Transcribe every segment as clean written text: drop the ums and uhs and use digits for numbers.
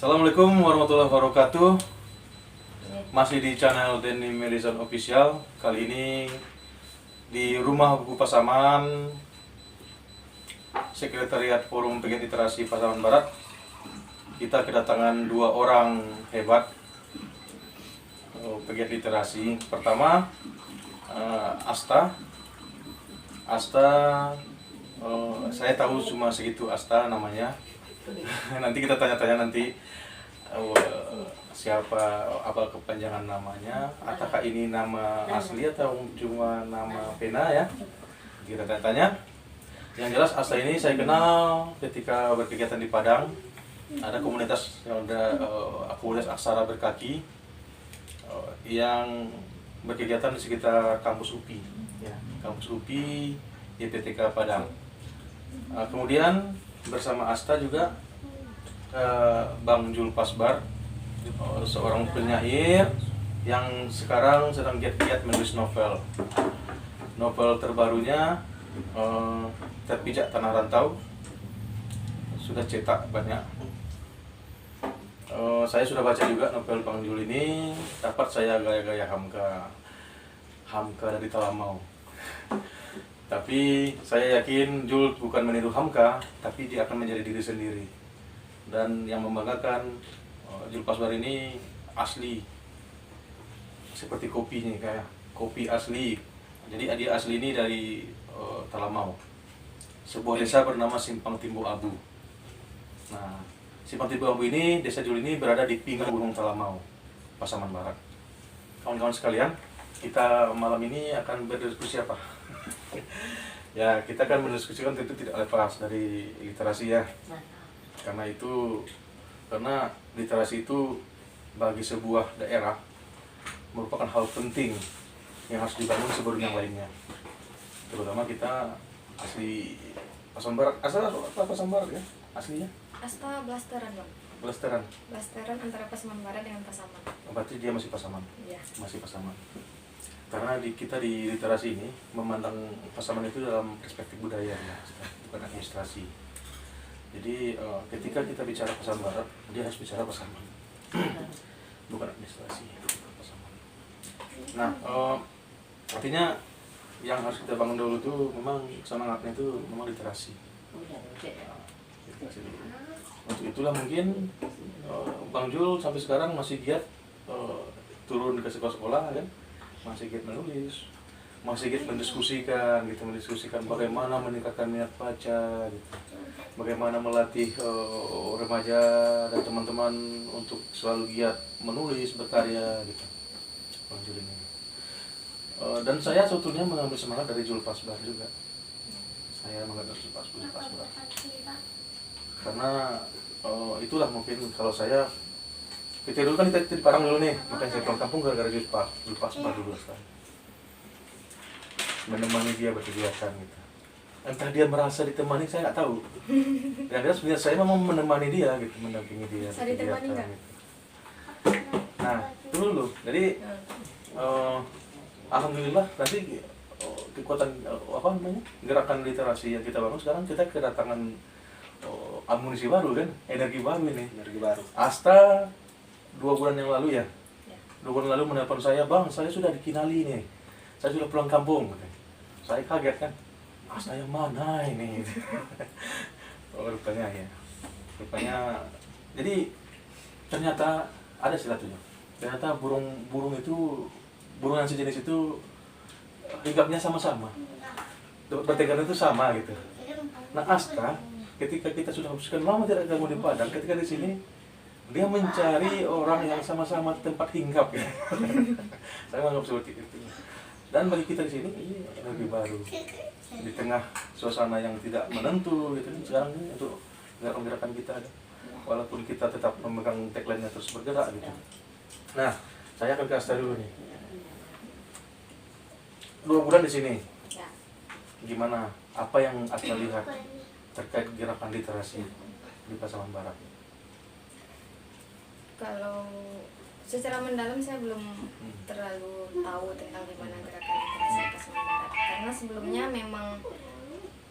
Assalamualaikum warahmatullahi wabarakatuh. Masih di channel Denny Melizon Official. Kali ini di Rumah Buku Pasaman, Sekretariat Forum Pegiat Literasi Pasaman Barat. Kita kedatangan dua orang hebat pegiat literasi. Pertama, Asta. Saya tahu cuma segitu Asta namanya. Nanti kita tanya-tanya nanti siapa, apa kepanjangan namanya, apakah ini nama asli atau cuma nama pena ya. Kita tanya-tanya. Yang jelas Asta ini saya kenal ketika berkegiatan di Padang. Ada komunitas yang ada komunitas aksara berkaki yang berkegiatan di sekitar kampus UPI, ya, kampus UPI YPTK Padang. Kemudian bersama Asta juga Bang Jul Pasbar, seorang penyair yang sekarang sedang giat-giat menulis novel. Novel terbarunya Terpijak Tanah Rantau, sudah cetak banyak. Saya sudah baca juga novel Bang Jul ini, dapat saya gaya-gaya Hamka dari Talamau. Tapi saya yakin Jul bukan meniru Hamka, tapi dia akan menjadi diri sendiri. Dan yang membanggakan, Jul Pasbar ini asli, seperti kopinya, kayak kopi asli. Jadi dia asli ini dari Talamau, sebuah desa bernama Simpang Timbu Abu. Nah, Simpang Timbu Abu ini, desa Jul ini berada di pinggir Gunung Talamau, Pasaman Barat. Kawan-kawan sekalian, kita malam ini akan berdiskusi apa? Ya, kita akan mendiskusikan tentu tidak lepas dari literasi ya. Karena literasi itu bagi sebuah daerah merupakan hal penting yang harus dibangun sebelum yang lainnya. Terutama kita asli Pasaman Barat. Asal apa Pasaman Barat ya? Aslinya? Asta Blasteran, Bang. Blasteran. Blasteran antara Pasaman Barat dengan Pasaman. Berarti dia masih Pasaman. Iya. Masih Pasaman. Karena kita di literasi ini memandang Pasaman itu dalam perspektif budaya ya, bukan administrasi. Jadi ketika kita bicara Pasaman Barat, dia harus bicara Pasaman, bukan administrasi. Pasaman. Nah, artinya yang harus kita bangun dulu tuh memang semangatnya itu memang literasi. Literasi dulu. Untuk itulah mungkin Bang Jul sampai sekarang masih giat turun ke sekolah-sekolah kan, masih giat menulis, masih giat mendiskusikan bagaimana meningkatkan minat baca gitu. Bagaimana melatih remaja dan teman-teman untuk selalu giat menulis, berkarya gitu. Bang Jul ini. Dan saya sebetulnya mengambil semangat dari Jul Pasbar juga. Saya mengambil Jul Pasbar. Karena itulah mungkin kalau saya dulu kan kita di Padang dulu nih, makanya saya pulang kampung gara-gara Jul Pasbar dulu sekarang. Menemani dia berkegiatan gitu. Entah dia merasa ditemani, saya nggak tahu. Yang sebenarnya saya memang menemani dia gitu, mendampingi dia berkegiatan gitu. Nah, itu dulu. Jadi alhamdulillah nanti kekuatan gerakan literasi yang kita bangun sekarang, kita kedatangan amunisi baru kan, energi baru ini. Energi baru. Asta 2 bulan yang lalu ya. 2 bulan lalu menelpon saya, "Bang, saya sudah dikinali nih. Saya sudah pulang kampung." Saya kaget kan. Asta yang mana ini? Rupanya ya. Rupanya jadi ternyata ada silatunya. Ternyata burung yang sejenis itu hingapnya sama-sama. Bertegangan itu sama gitu. Nah, Asta ketika kita sudah sekian lama tidak ketemu di Padang, ketika di sini dia mencari orang yang sama-sama tempat hinggap ya. Saya menganggap seperti itu. Dan bagi kita di sini ini energi baru di tengah suasana yang tidak menentu gitu. Sekarang ini untuk gerakan kita, walaupun kita tetap memegang tagline-nya terus bergerak gitu. Nah, saya akan kasih dulu nih. 2 bulan di sini. Gimana? Apa yang Asta lihat terkait gerakan literasi di Pasaman Barat? Kalau secara mendalam saya belum terlalu tahu tentang gimana gerakan literasi Pasaman Barat. Karena sebelumnya memang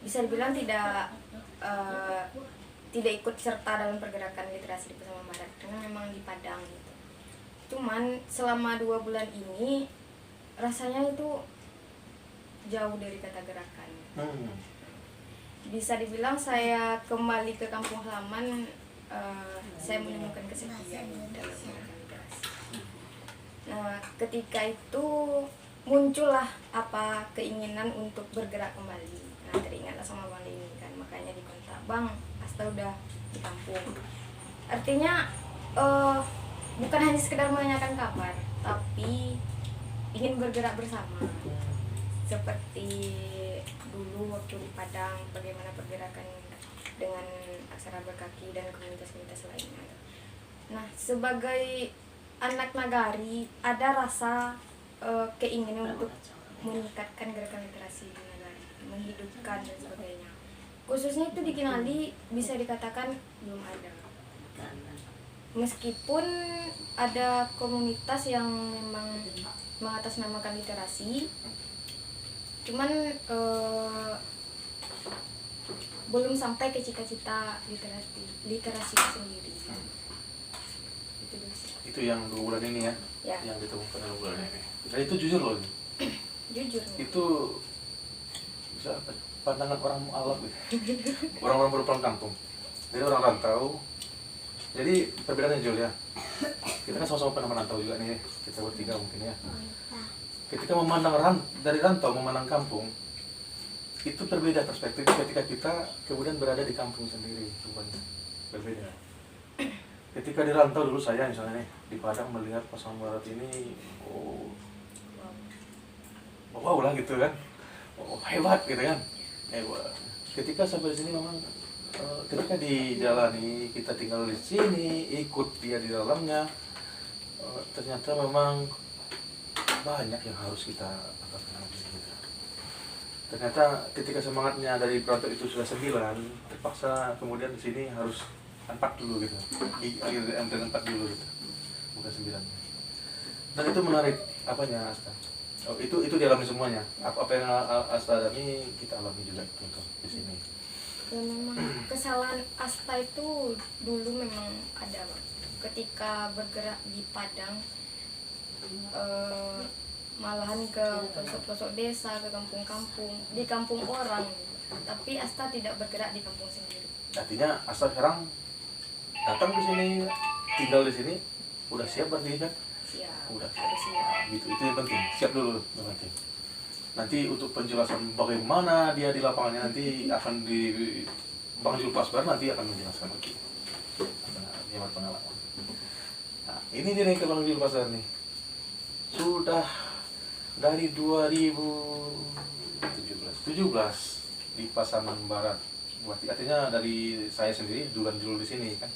bisa dibilang tidak tidak ikut serta dalam pergerakan literasi di Pasaman Barat karena memang di Padang gitu. Cuman selama 2 bulan ini rasanya itu jauh dari kata gerakan. Bisa dibilang saya kembali ke kampung halaman, saya menemukan kesepian dalam gerakan literasi. Nah, ketika itu muncullah keinginan untuk bergerak kembali. Nah, teringatlah sama Bang ini kan, makanya dikontak, Bang, Asta udah di kampung. Artinya bukan hanya sekedar menanyakan kabar, tapi ingin bergerak bersama. Seperti dulu waktu di Padang, bagaimana pergerakan dengan aksara berkaki dan komunitas-komunitas lainnya. Nah, sebagai anak nagari ada rasa keinginan untuk meningkatkan gerakan literasi di nagari, menghidupkan dan sebagainya. Khususnya itu di Kinali bisa dikatakan belum ada. Meskipun ada komunitas yang memang mengatasnamakan literasi, cuman belum sampai ke cita-cita literasi itu sendiri. Itu dulu sih. Itu yang 2 bulan ini ya, yang ditemukan 2 bulan ini. Dan itu jujur loh, Jujur. itu bisa apa, pandangan orang mualaf gitu. Orang-orang baru pulang kampung, jadi orang rantau. Jadi perbedaannya Jul ya, kita kan sama-sama pernah merantau juga nih, kita bertiga mungkin ya. Ketika memandang dari rantau memandang kampung, itu berbeda perspektif ketika kita kemudian berada di kampung sendiri, berbeda. Ketika di rantau dulu saya misalnya nih di Padang melihat Pasaman Barat ini, wow lah gitu kan, hebat gitu kan, hebat. Ketika sampai di sini memang ketika dijalani, kita tinggal di sini, ikut dia di dalamnya, ternyata memang banyak yang harus kita lakukan. Ternyata ketika semangatnya dari perantau itu sudah 9, terpaksa kemudian di sini harus 4 dulu gitu, dengan 4 dulu gitu, bukan 9. Dan itu menarik apanya Asta. Itu dialami semuanya. Apa yang Asta alami kita alami juga gitu di sini. Ya memang kesalahan Asta itu dulu memang ada, Bang. Ketika bergerak di Padang, malahan ke pelosok-pelosok desa, ke kampung-kampung, di kampung orang, tapi Asta tidak bergerak di kampung sendiri. Artinya Asta sekarang datang ke sini, tinggal di sini, udah siap berarti kan? Siap. Udah siap. Gitu, itu yang penting, siap dulu yang penting. Nanti untuk penjelasan bagaimana dia di lapangannya nanti akan di Bang Jul Pasbar nanti akan menjelaskan lagi. Dia berpengalaman. Nah, ini dia nih ke Bang Jul Pasbar nih. Sudah dari 2017 di Pasaman Barat. Berarti artinya dari saya sendiri duluan di sini kan.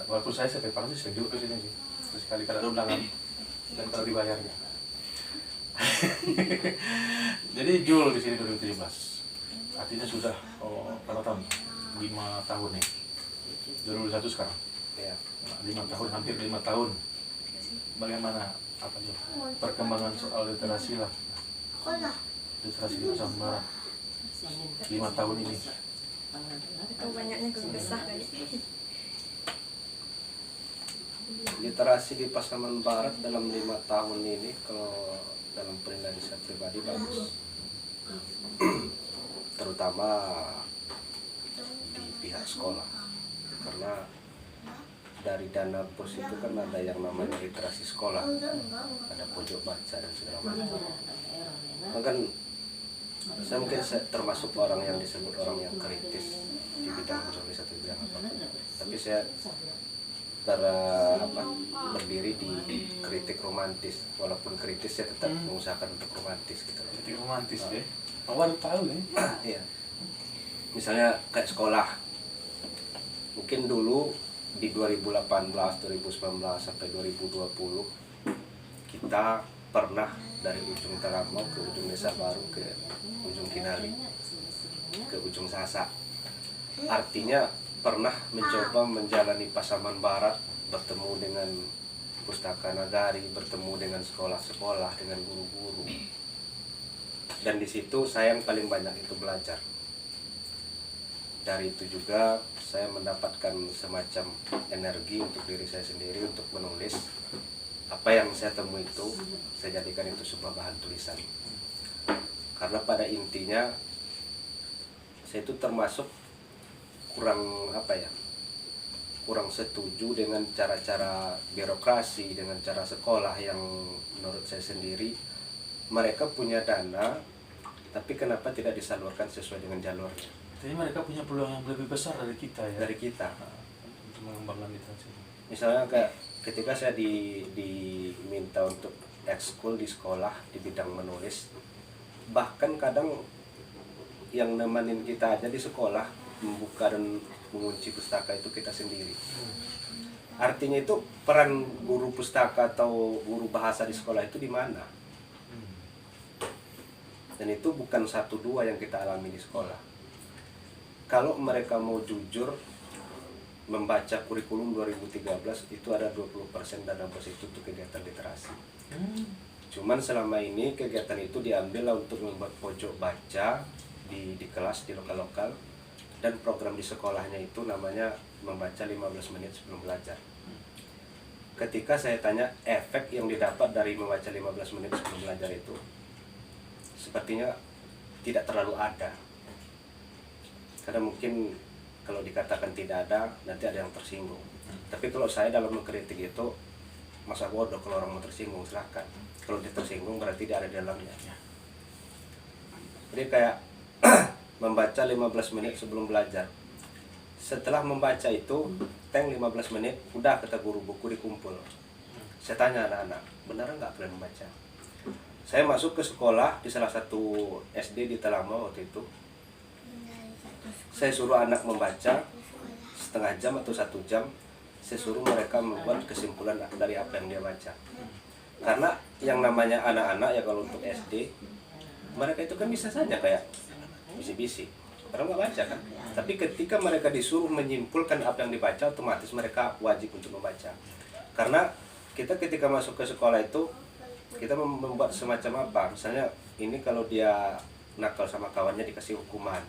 Walaupun saya sampai paling sih sering juga ke sini sih. Terus sekali kalau ada undangan dan kalau dibayar ya. Jadi Jul di sini 2017. Artinya sudah berapa tahun? 5 tahun nih. 2021 sekarang. Ya, 5 tahun, hampir 5 tahun. Bagaimana Jul? Perkembangan soal literasi lah. Literasi di Pasaman Barat 5 tahun ini. Itu banyaknya kegesah kali. Literasi di Pasaman Barat dalam 5 tahun ini kalau dalam penilaian saya pribadi bagus, terutama di pihak sekolah, karena dari dana pos itu kan ada yang namanya literasi sekolah, ada pojok baca dan segala macam. Kan saya mungkin termasuk orang yang disebut orang yang kritis di bidang jurnalistik atau bidang apa, tapi saya berdiri di kritik romantis, walaupun kritis saya tetap mengusahakan untuk romantis gitu. Kritik romantis ya. Awal tahu nih. Iya. Misalnya kayak sekolah. Mungkin dulu di 2018, 2019 sampai 2020 kita pernah dari ujung Teramau ke ujung Desa Baru ke ujung Kinali ke ujung Sasak. Artinya pernah mencoba menjalani Pasaman Barat, bertemu dengan pustaka nagari, bertemu dengan sekolah-sekolah, dengan guru-guru. Dan di situ saya yang paling banyak itu belajar. dari itu juga saya mendapatkan semacam energi untuk diri saya sendiri untuk menulis apa yang saya temui itu, saya jadikan itu sebuah bahan tulisan. Karena pada intinya saya itu termasuk kurang kurang setuju dengan cara-cara birokrasi, dengan cara sekolah yang menurut saya sendiri mereka punya dana, tapi kenapa tidak disalurkan sesuai dengan jalurnya? Jadi mereka punya peluang yang lebih besar dari kita ya. Dari kita. Untuk mengembangkan literasi. Misalnya kayak ketika saya diminta untuk ekskul di sekolah di bidang menulis, bahkan kadang yang nemenin kita aja di sekolah membuka dan mengunci pustaka itu kita sendiri. Artinya itu peran guru pustaka atau guru bahasa di sekolah itu di mana? Dan itu bukan 1-2 yang kita alami di sekolah. Kalau mereka mau jujur membaca kurikulum 2013 itu ada 20% dana bos itu untuk kegiatan literasi. Cuman selama ini kegiatan itu diambil untuk membuat pojok baca di kelas, di lokal-lokal, dan program di sekolahnya itu namanya membaca 15 menit sebelum belajar. Ketika saya tanya efek yang didapat dari membaca 15 menit sebelum belajar itu, sepertinya tidak terlalu ada. Karena mungkin kalau dikatakan tidak ada, nanti ada yang tersinggung. Tapi kalau saya dalam mengkritik itu, masa bodoh kalau orang mau tersinggung, silahkan. Kalau dia tersinggung berarti dia ada di dalamnya. Jadi kayak membaca 15 menit sebelum belajar. Setelah membaca itu, 15 menit, udah kata guru buku dikumpul. Saya tanya anak-anak, benar nggak kalian membaca? Saya masuk ke sekolah di salah satu SD di Telama waktu itu. Saya suruh anak membaca setengah jam atau 1 jam. Saya suruh mereka membuat kesimpulan dari apa yang dia baca. Karena yang namanya anak-anak ya kalau untuk SD, mereka itu kan bisa saja kayak bisi-bisi. Orang nggak baca kan. Tapi ketika mereka disuruh menyimpulkan apa yang dibaca, otomatis mereka wajib untuk membaca. Karena kita ketika masuk ke sekolah itu, kita membuat semacam apa. Misalnya ini kalau dia nakal sama kawannya dikasih hukuman.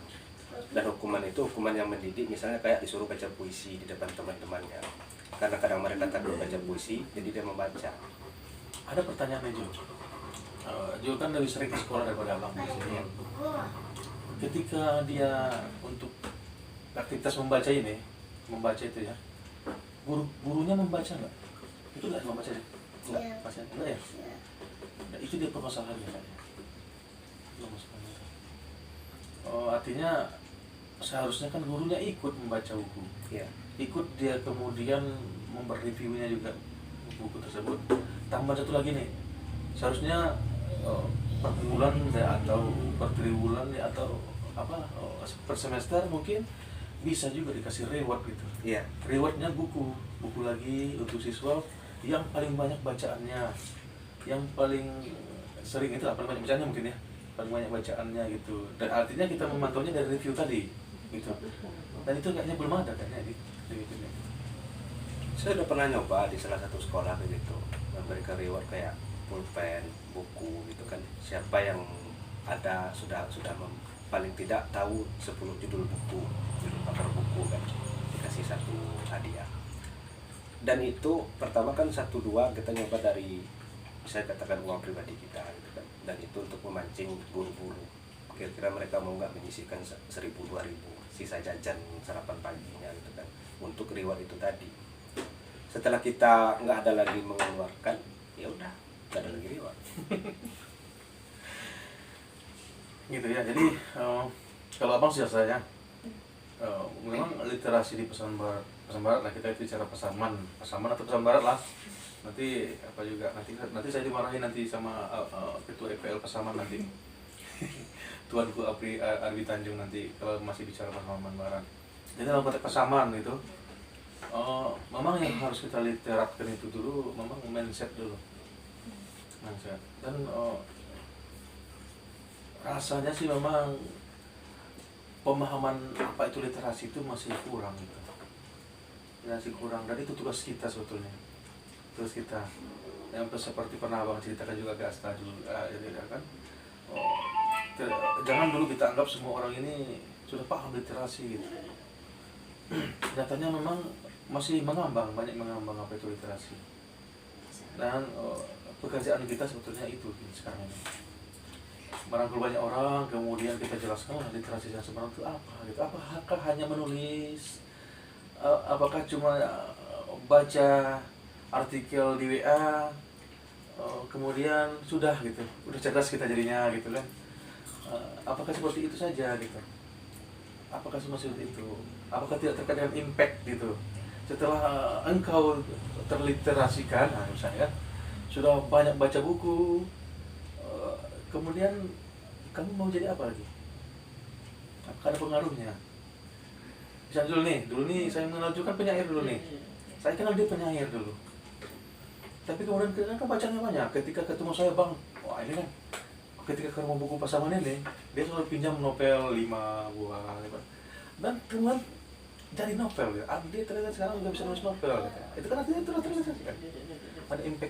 Dan hukuman itu hukuman yang mendidik, misalnya kayak disuruh baca puisi di depan teman-temannya. Karena kadang mereka takut baca puisi, jadi dia membaca. Ada pertanyaan nih Jul. Jul kan lebih sering ke sekolah daripada abang di sini. Ketika dia untuk aktivitas membaca itu ya, gurunya membaca nggak? Itu nggak membaca ya? Enggak ya? Nah, itu dia permasalahannya kan ya? Artinya seharusnya kan gurunya ikut membaca buku, Ya. ikut dia kemudian memperreviewnya juga buku tersebut. Tambah satu lagi nih, seharusnya per bulan ya, atau per triwulan ya, atau per semester mungkin bisa juga dikasih reward gitu. Iya. Rewardnya buku lagi untuk siswa yang paling banyak bacaannya, yang paling sering itu paling banyak bacaannya mungkin ya, paling banyak bacaannya gitu. Dan artinya kita memantaunya dari review tadi gitu. Dan itu kayaknya belum ada kayaknya gitu. Saya udah pernah nyoba di salah satu sekolah begitu, memberikan reward kayak pulpen, buku gitu kan. Siapa yang ada sudah paling tidak tahu 10 judul buku, judul pakar buku kan, dikasih 1 hadiah. Dan itu pertama kan 1-2 kita nyoba dari, saya katakan uang pribadi kita gitu kan. Dan itu untuk memancing guru-guru. Kira-kira mereka mau nggak menyisihkan 1.000-2.000 sisa jajan sarapan paginya gitu kan, untuk reward itu tadi. Setelah kita nggak ada lagi mengeluarkan, ya udah nggak ada lagi reward. Gitu ya. Jadi kalau abang sih saya memang literasi di pesan barat lah, kita itu bicara pesaman atau pesan barat lah. Nanti apa juga nanti saya dimarahin nanti sama ketua EPL Pasaman nanti. Tuanku Arbi Tanjung nanti kalau masih bicara pasaman barat. Jadi dalam konteks pasaman itu memang yang harus kita terapkan itu dulu, memang mindset dulu. Mindset. Dan rasanya sih memang pemahaman apa itu literasi itu masih kurang gitu. Masih kurang, dan itu tugas kita sebetulnya. Tugas kita. Yang seperti pernah abang ceritakan juga ke Asta dulu kan. Jangan dulu kita anggap semua orang ini sudah paham literasi gitu. nyatanya memang masih banyak mengambang apa itu literasi. Dan pekerjaan kita sebetulnya itu sekarang ini. Merangkul banyak orang, kemudian kita jelaskan literasi yang sebenarnya itu apa gitu. Apakah hanya menulis, apakah cuma baca artikel di WA, kemudian sudah gitu, udah cerdas kita jadinya gitu kan. Apakah seperti itu saja gitu? Apakah cuma seperti itu? Apakah tidak terkait dengan impact gitu? Setelah engkau terliterasikan, misalnya sudah banyak baca buku, kemudian kamu mau jadi apa lagi? Apakah ada pengaruhnya? Misalnya dulu nih saya mengenal juga kan penyair dulu nih. Saya kenal dia penyair dulu. Tapi kemudian kan bacanya banyak. Ketika ketemu saya, Bang, wah ini kan ketika ketemu buku Pasaman ini, dia selalu pinjam novel 5 buah gitu. Dan kemudian jadi novel ya. Dia ternyata sekarang udah bisa nulis novel gitu. Itu kan artinya terus kan. Ada impact